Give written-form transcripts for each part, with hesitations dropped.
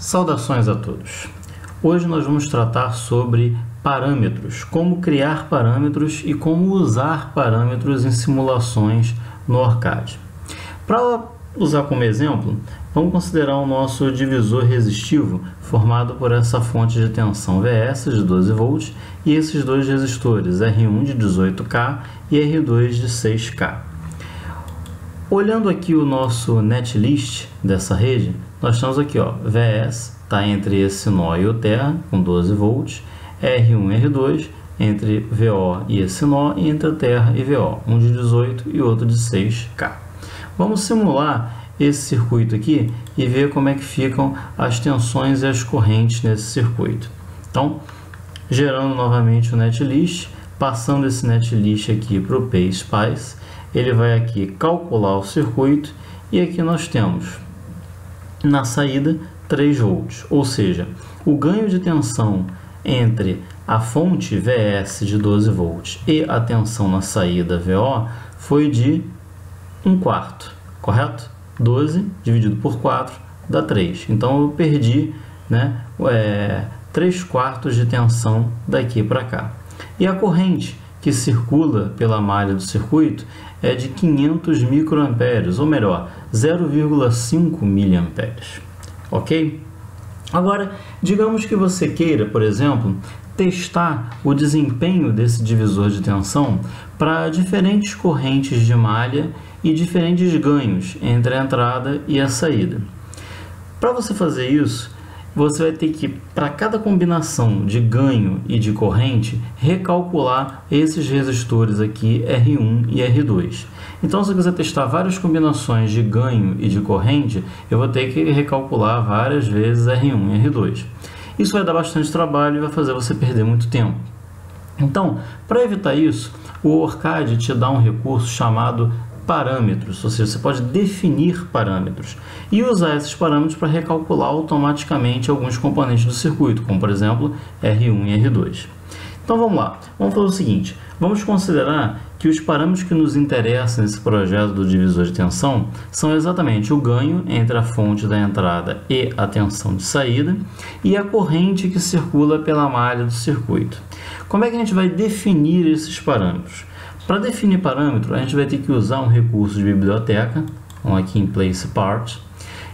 Saudações a todos! Hoje nós vamos tratar sobre parâmetros, como criar parâmetros e como usar parâmetros em simulações no Arcade. Para usar como exemplo, vamos considerar o nosso divisor resistivo formado por essa fonte de tensão VS de 12 volts e esses dois resistores, R1 de 18K e R2 de 6K. Olhando aqui o nosso netlist dessa rede, nós temos aqui, VS está entre esse nó e o terra, com 12 volts, R1 e R2 entre VO e esse nó, e entre a terra e VO, um de 18 e outro de 6K. Vamos simular esse circuito aqui e ver como é que ficam as tensões e as correntes nesse circuito. Então, gerando novamente o netlist, passando esse netlist aqui para o PSpice, ele vai aqui calcular o circuito e aqui nós temos na saída 3 volts, ou seja, o ganho de tensão entre a fonte VS de 12 volts e a tensão na saída VO foi de 1/4, correto? 12 dividido por 4 dá 3, então eu perdi 3/4 de tensão daqui para cá. E a corrente que circula pela malha do circuito é de 500 microamperes, ou melhor, 0,5 miliamperes. Ok? Agora, digamos que você queira, por exemplo, testar o desempenho desse divisor de tensão para diferentes correntes de malha e diferentes ganhos entre a entrada e a saída. Para você fazer isso, você vai ter que, para cada combinação de ganho e de corrente, recalcular esses resistores aqui, R1 e R2. Então, se eu quiser testar várias combinações de ganho e de corrente, eu vou ter que recalcular várias vezes R1 e R2. Isso vai dar bastante trabalho e vai fazer você perder muito tempo. Então, para evitar isso, o Arcade te dá um recurso chamado parâmetros, ou seja, você pode definir parâmetros e usar esses parâmetros para recalcular automaticamente alguns componentes do circuito, como por exemplo R1 e R2. Então vamos lá, vamos fazer o seguinte, vamos considerar que os parâmetros que nos interessam nesse projeto do divisor de tensão são exatamente o ganho entre a fonte da entrada e a tensão de saída e a corrente que circula pela malha do circuito. Como é que a gente vai definir esses parâmetros? Para definir parâmetro, a gente vai ter que usar um recurso de biblioteca, aqui em Place Part.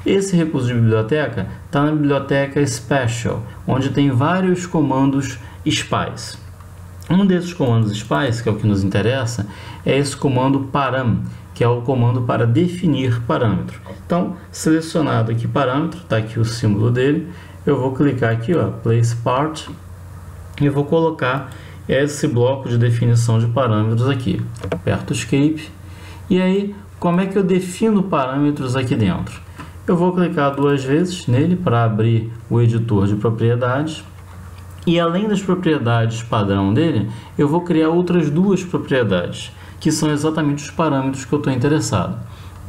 Esse recurso de biblioteca está na biblioteca Special, onde tem vários comandos SPICE. Um desses comandos SPICE, que é o que nos interessa, é esse comando param, que é o comando para definir parâmetro. Então, selecionado aqui parâmetro, está aqui o símbolo dele, eu vou clicar aqui, Place Part, e vou colocar esse bloco de definição de parâmetros aqui. Aperto Escape. E aí, como é que eu defino parâmetros aqui dentro? Eu vou clicar 2 vezes nele para abrir o editor de propriedades. E além das propriedades padrão dele, eu vou criar outras 2 propriedades, que são exatamente os parâmetros que eu estou interessado.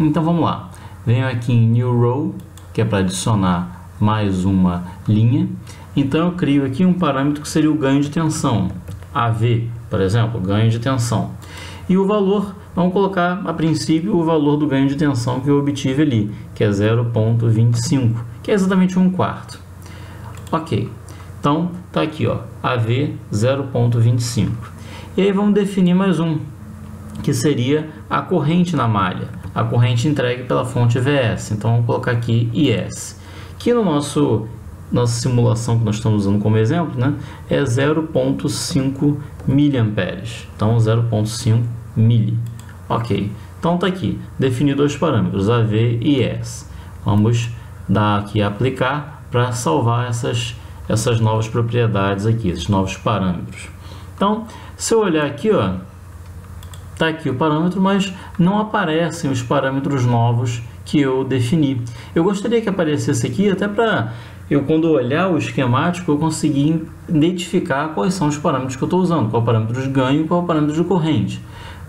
Então vamos lá. Venho aqui em New Row, que é para adicionar mais uma linha. Então eu crio aqui um parâmetro que seria o ganho de tensão. AV, por exemplo, ganho de tensão. E o valor, vamos colocar a princípio o valor do ganho de tensão que eu obtive ali, que é 0,25, que é exatamente 1/4. Ok, então está aqui, AV 0,25. E aí vamos definir mais um, que seria a corrente na malha, a corrente entregue pela fonte VS. Então vamos colocar aqui IS, que no nossa simulação que nós estamos usando como exemplo, é 0,5 miliamperes. Então, 0,5 mili. Ok. Então, está aqui. Defini 2 parâmetros, AV e IS. Vamos dar aqui aplicar para salvar essas novas propriedades aqui, esses novos parâmetros. Então, se eu olhar aqui, está aqui o parâmetro, mas não aparecem os parâmetros novos que eu defini. Eu gostaria que aparecesse aqui até para eu, quando olhar o esquemático, eu conseguir identificar quais são os parâmetros que eu estou usando, qual é o parâmetro de ganho e qual é o parâmetro de corrente.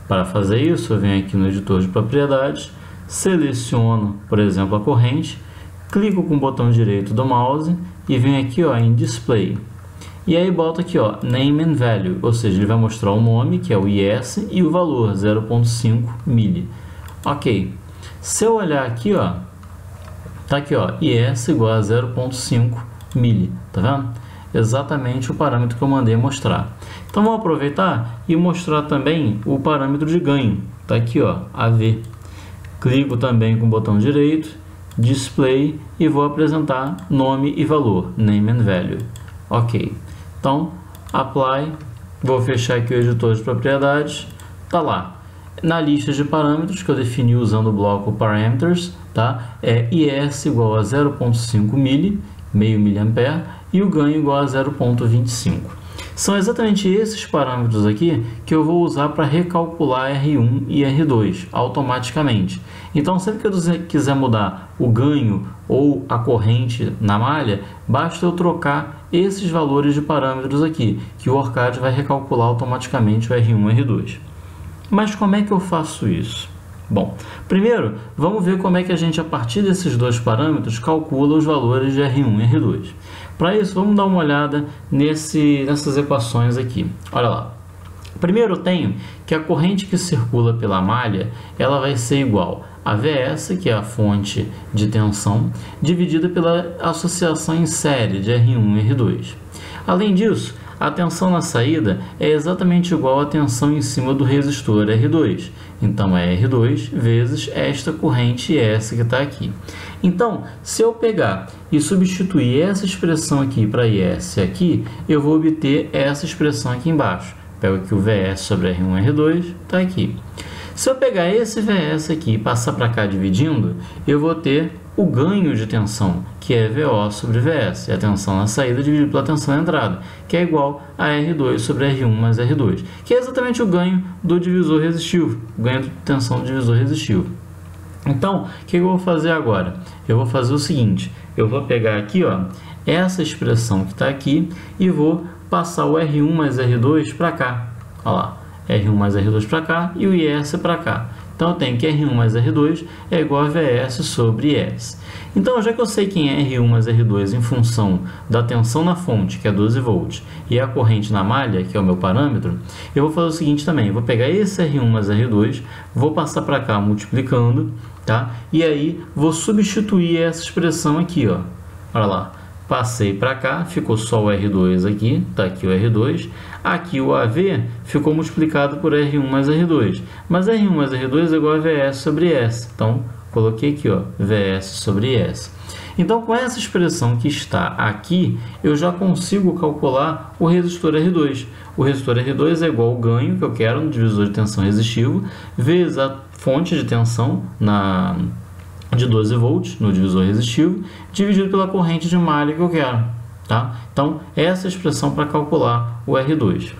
Para fazer isso, eu venho aqui no editor de propriedades, seleciono, por exemplo, a corrente, clico com o botão direito do mouse e venho aqui em Display. E aí boto aqui Name and Value, ou seja, ele vai mostrar o nome, que é o IS, e o valor, 0,5 mili. Ok. Se eu olhar aqui, Tá aqui, ó, IS igual a 0,5 mili, tá vendo? Exatamente o parâmetro que eu mandei mostrar. Então, vamos aproveitar e mostrar também o parâmetro de ganho. Tá aqui, ó, AV. Clico também com o botão direito, Display, e vou apresentar nome e valor, Name and Value. Ok. Então, Apply, vou fechar aqui o editor de propriedades, tá lá. Na lista de parâmetros que eu defini usando o bloco Parameters, tá? É IS igual a 0,5 mili, meio miliampere, e o ganho igual a 0,25. São exatamente esses parâmetros aqui que eu vou usar para recalcular R1 e R2 automaticamente. Então, sempre que eu quiser mudar o ganho ou a corrente na malha, basta eu trocar esses valores de parâmetros aqui, que o ORCAD vai recalcular automaticamente o R1 e R2. Mas como é que eu faço isso? Bom, primeiro, vamos ver como é que a gente, a partir desses dois parâmetros, calcula os valores de R1 e R2. Para isso, vamos dar uma olhada nessas equações aqui. Olha lá. Primeiro, eu tenho que a corrente que circula pela malha, ela vai ser igual a VS, que é a fonte de tensão, dividida pela associação em série de R1 e R2. Além disso, a tensão na saída é exatamente igual à tensão em cima do resistor R2. Então, é R2 vezes esta corrente S que está aqui. Então, se eu pegar e substituir essa expressão aqui para IS aqui, eu vou obter essa expressão aqui embaixo. Pego aqui o VS sobre R1 e R2, está aqui. Se eu pegar esse VS aqui e passar para cá dividindo, eu vou ter o ganho de tensão, que é VO sobre VS, é a tensão na saída dividido pela tensão na entrada, que é igual a R2 sobre R1 mais R2, que é exatamente o ganho do divisor resistivo, o ganho de tensão do divisor resistivo. Então, o que eu vou fazer agora? Eu vou fazer o seguinte, eu vou pegar aqui, ó, essa expressão que está aqui e vou passar o R1 mais R2 para cá. Olha lá, R1 mais R2 para cá e o IS para cá. Então, eu tenho que R1 mais R2 é igual a VS sobre IS. Então, já que eu sei quem é R1 mais R2 em função da tensão na fonte, que é 12 volts, e a corrente na malha, que é o meu parâmetro, eu vou fazer o seguinte também. Eu vou pegar esse R1 mais R2, vou passar para cá multiplicando, tá? E aí, vou substituir essa expressão aqui, ó. Olha lá. Passei para cá, ficou só o R2 aqui, tá aqui o R2. Aqui o AV ficou multiplicado por R1 mais R2. Mas R1 mais R2 é igual a VS sobre S. Então, coloquei aqui, ó, VS sobre S. Então, com essa expressão que está aqui, eu já consigo calcular o resistor R2. O resistor R2 é igual ao ganho que eu quero no divisor de tensão resistivo, vezes a fonte de tensão de 12 volts no divisor resistivo, dividido pela corrente de malha que eu quero. Tá? Então, essa é a expressão para calcular o R2.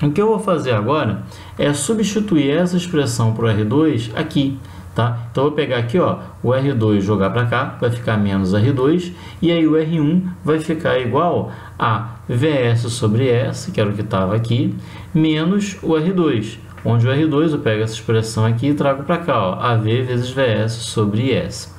O que eu vou fazer agora é substituir essa expressão para o R2 aqui. Tá? Então, eu vou pegar aqui, ó, o R2 jogar para cá, vai ficar menos R2, e aí o R1 vai ficar igual a VS sobre S, que era o que estava aqui, menos o R2. Onde o R2 eu pego essa expressão aqui e trago para cá, ó, AV vezes VS sobre S.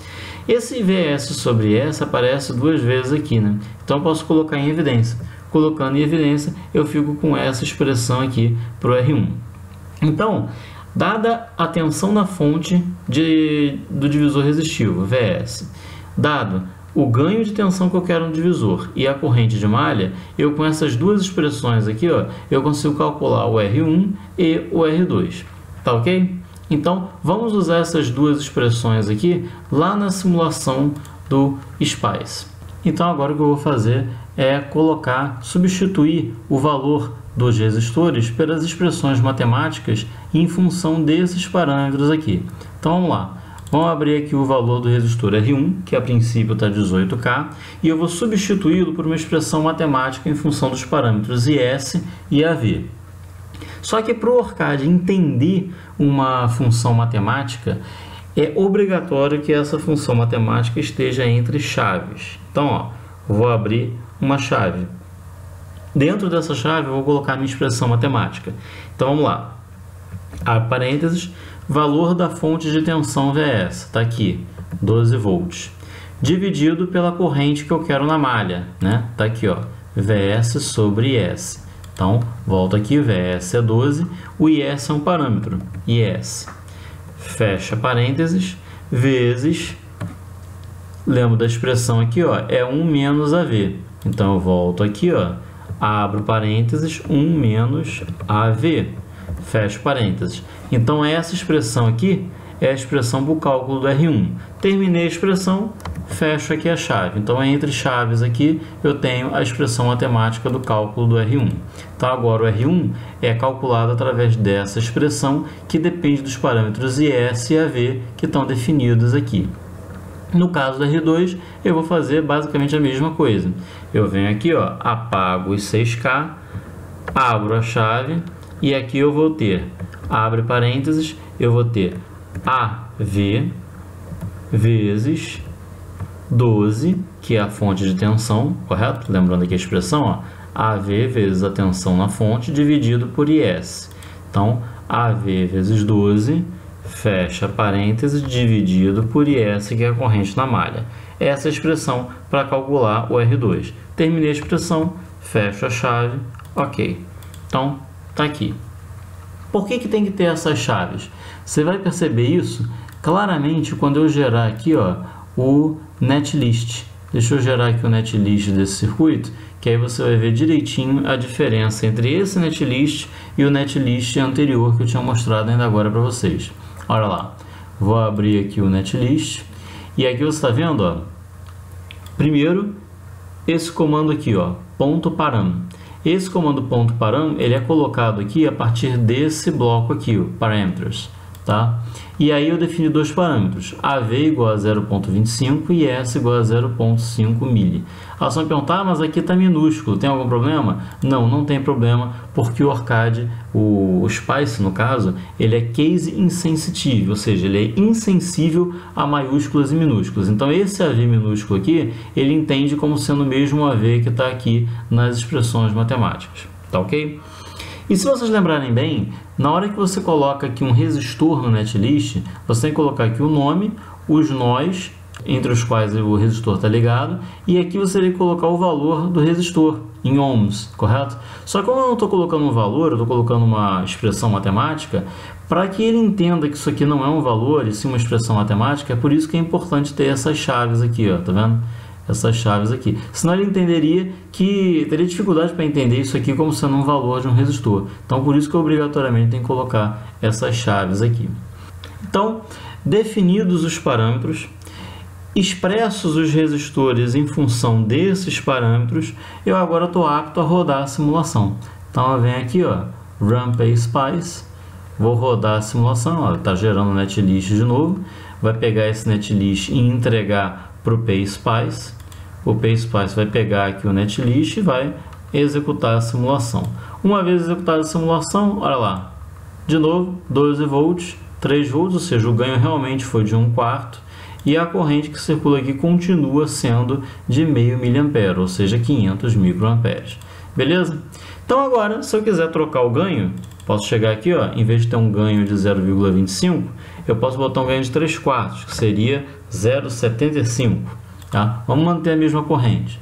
Esse VS sobre S aparece duas vezes aqui, né? Então eu posso colocar em evidência. Colocando em evidência, eu fico com essa expressão aqui para o R1. Então, dada a tensão na fonte do divisor resistivo, VS, dado o ganho de tensão que eu quero no divisor e a corrente de malha, eu com essas duas expressões aqui, ó, eu consigo calcular o R1 e o R2. Tá ok? Então, vamos usar essas duas expressões aqui lá na simulação do SPICE. Então, agora o que eu vou fazer é substituir o valor dos resistores pelas expressões matemáticas em função desses parâmetros aqui. Então, vamos lá. Vamos abrir aqui o valor do resistor R1, que a princípio está 18K, e eu vou substituí-lo por uma expressão matemática em função dos parâmetros IS e AV. Só que para o ORCAD entender uma função matemática, é obrigatório que essa função matemática esteja entre chaves. Então, ó, vou abrir uma chave. Dentro dessa chave, eu vou colocar minha expressão matemática. Então, vamos lá. Abre parênteses, valor da fonte de tensão VS, está aqui, 12 volts, dividido pela corrente que eu quero na malha, né? Está aqui, ó, VS sobre IS. Então, volto aqui, VS é 12, o IS é um parâmetro, IS, fecha parênteses, vezes lembro da expressão aqui, ó, é 1 menos AV. Então, eu volto aqui, ó, abro parênteses, 1 menos AV, fecho parênteses. Então, essa expressão aqui é a expressão para o cálculo do R1. Terminei a expressão, fecho aqui a chave. Então, entre chaves aqui, eu tenho a expressão matemática do cálculo do R1. Então, agora o R1 é calculado através dessa expressão, que depende dos parâmetros IS e AV, que estão definidos aqui. No caso do R2, eu vou fazer basicamente a mesma coisa. Eu venho aqui, ó, apago os 6K, abro a chave, e aqui eu vou ter, abre parênteses, eu vou ter AV vezes 12, que é a fonte de tensão, correto? Lembrando aqui a expressão, ó, AV vezes a tensão na fonte, dividido por IS. Então, AV vezes 12, fecha parênteses, dividido por IS, que é a corrente na malha. Essa é a expressão para calcular o R2. Terminei a expressão, fecho a chave, ok. Então, tá aqui. Por que tem que ter essas chaves? Você vai perceber isso claramente quando eu gerar aqui, ó, o netlist. Deixa eu gerar aqui o netlist desse circuito, que aí você vai ver direitinho a diferença entre esse netlist e o netlist anterior que eu tinha mostrado ainda agora para vocês. Olha lá, vou abrir aqui o netlist e aqui você está vendo, ó, primeiro esse comando aqui, ó, ponto param. Esse comando ponto param, ele é colocado aqui a partir desse bloco aqui, o parameters, tá? E aí eu defini dois parâmetros, AV igual a 0.25 e S igual a 0.5 milli. Ah, só me perguntar, mas aqui está minúsculo, tem algum problema? Não, não tem problema, porque o ORCAD, o SPICE no caso, ele é case insensitive, ou seja, ele é insensível a maiúsculas e minúsculas. Então esse AV minúsculo aqui, ele entende como sendo o mesmo AV que está aqui nas expressões matemáticas, tá ok? E se vocês lembrarem bem, na hora que você coloca aqui um resistor no netlist, você tem que colocar aqui o nome, os nós, entre os quais o resistor está ligado, e aqui você tem que colocar o valor do resistor em ohms, correto? Só que como eu não estou colocando um valor, eu estou colocando uma expressão matemática, para que ele entenda que isso aqui não é um valor, e sim uma expressão matemática, é por isso que é importante ter essas chaves aqui, ó, tá vendo? Essas chaves aqui. Senão ele entenderia que teria dificuldade para entender isso aqui como sendo um valor de um resistor. Então, por isso que obrigatoriamente tem que colocar essas chaves aqui. Então, definidos os parâmetros, expressos os resistores em função desses parâmetros, eu agora estou apto a rodar a simulação. Então, eu venho aqui, ó, Run PSpice, vou rodar a simulação, está gerando o netlist de novo, vai pegar esse netlist e entregar para o PSpice. O PSpice vai pegar aqui o netlist e vai executar a simulação. Uma vez executada a simulação, olha lá, de novo, 12 volts, 3 volts, ou seja, o ganho realmente foi de 1/4, e a corrente que circula aqui continua sendo de 0,5 mA, ou seja, 500 microamperes. Beleza? Então agora, se eu quiser trocar o ganho, posso chegar aqui, ó, em vez de ter um ganho de 0,25, eu posso botar um ganho de 3/4, que seria 0,75. Tá? Vamos manter a mesma corrente.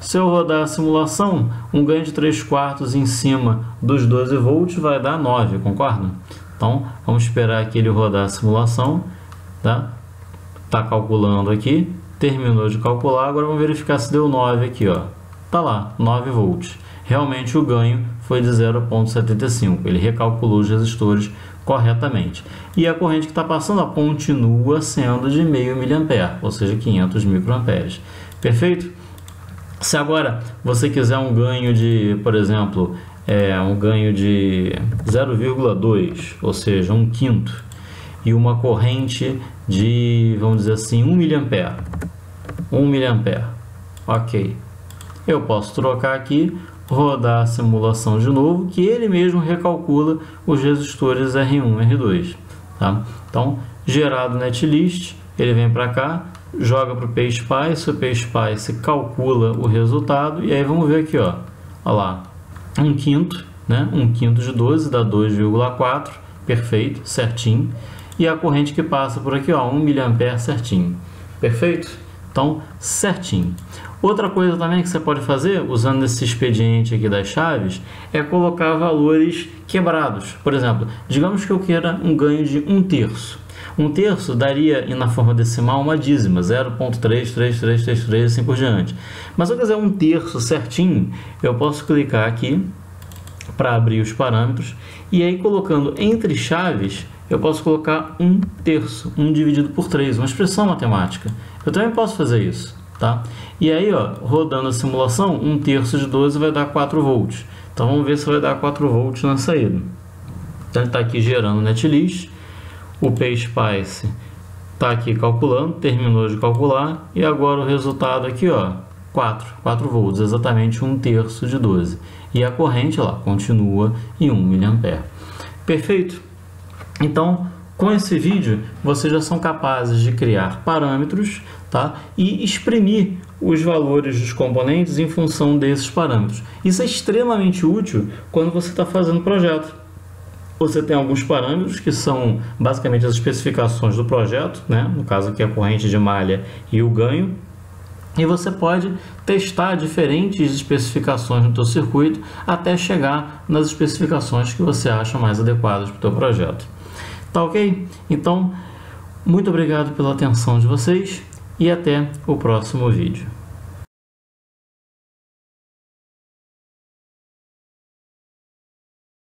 Se eu rodar a simulação, um ganho de 3/4 em cima dos 12 volts vai dar 9, concorda? Então, vamos esperar que ele rodar a simulação. Tá? Tá calculando aqui, terminou de calcular, agora vamos verificar se deu 9 aqui, ó. Tá lá, 9 volts. Realmente o ganho foi de 0,75, ele recalculou os resistores corretamente. E a corrente que está passando continua sendo de 0,5 mA, ou seja, 500 microamperes. Perfeito? Se agora você quiser um ganho de, por exemplo, um ganho de 0,2, ou seja, 1/5, e uma corrente de, vamos dizer assim, 1 mA. 1 mA. Ok. Eu posso trocar aqui, rodar a simulação de novo, que ele mesmo recalcula os resistores R1 e R2. Tá? Então, gerado o netlist, ele vem para cá, joga para o PSpice, o PSpice calcula o resultado, e aí vamos ver aqui, ó, olha lá, 1/5, né? 1/5 de 12 dá 2,4, perfeito, certinho, e a corrente que passa por aqui, ó, 1 mA certinho, perfeito? Então, certinho. Outra coisa também que você pode fazer, usando esse expediente aqui das chaves, é colocar valores quebrados. Por exemplo, digamos que eu queira um ganho de 1/3. Um terço daria, na forma decimal, uma dízima, 0,33333 e assim por diante. Mas se eu quiser um terço certinho, eu posso clicar aqui para abrir os parâmetros, e aí colocando entre chaves, eu posso colocar 1/3, 1 dividido por 3, uma expressão matemática. Eu também posso fazer isso, tá? E aí, ó, rodando a simulação, 1/3 de 12 vai dar 4 volts. Então vamos ver se vai dar 4 volts na saída. Então ele está aqui gerando o netlist, o PSpice está aqui calculando, terminou de calcular, e agora o resultado aqui, ó, 4 volts, exatamente 1/3 de 12. E a corrente lá continua em 1 mA. Perfeito? Então, com esse vídeo, vocês já são capazes de criar parâmetros, tá? E exprimir os valores dos componentes em função desses parâmetros. Isso é extremamente útil quando você está fazendo projeto. Você tem alguns parâmetros que são basicamente as especificações do projeto, né? No caso aqui a corrente de malha e o ganho. E você pode testar diferentes especificações no teu circuito até chegar nas especificações que você acha mais adequadas para o teu projeto. Tá ok? Então, muito obrigado pela atenção de vocês e até o próximo vídeo.